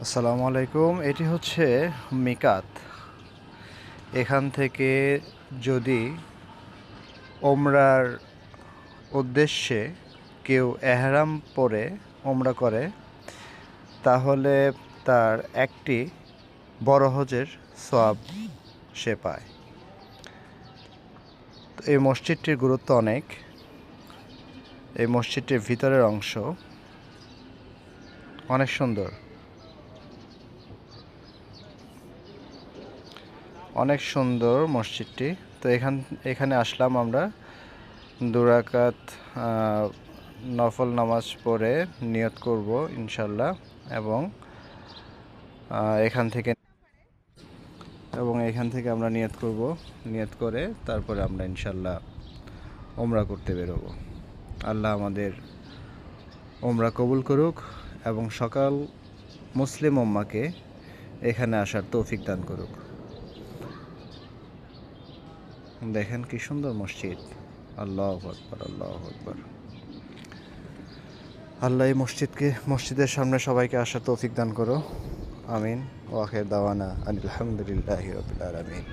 আসসালামু আলাইকুম। এটি হচ্ছে মিকাত। এখান থেকে যদি ওমরার উদ্দেশ্যে কেউ এহরাম পরে ওমরা করে, তাহলে তার একটি বড় হজের সওয়াব সে পায়। তো এই মসজিদটির গুরুত্ব অনেক। এই মসজিদটির ভিতরের অংশ অনেক সুন্দর, অনেক সুন্দর মসজিদটি। তো এখানে আসলাম আমরা 2 রাকাত নফল নামাজ পড়ে নিয়ত করব ইনশাল্লাহ, এবং এখান থেকে আমরা নিয়ত করব। নিয়ত করে তারপরে আমরা ইনশাল্লাহ ওমরা করতে বেরোবো। আল্লাহ আমাদের ওমরা কবুল করুক এবং সকল মুসলিম উম্মাকে এখানে আসার তৌফিক দান করুক। দেখেন কি সুন্দর মসজিদ। আল্লাহু আকবার, আল্লাহু আকবার। আল্লাহ এই মসজিদের সামনে সবাইকে আসার তৌফিক দান করো। আমিন। ওয়া আখির দাওয়ানা আলহামদুলিল্লাহি রাব্বিল আলামিন।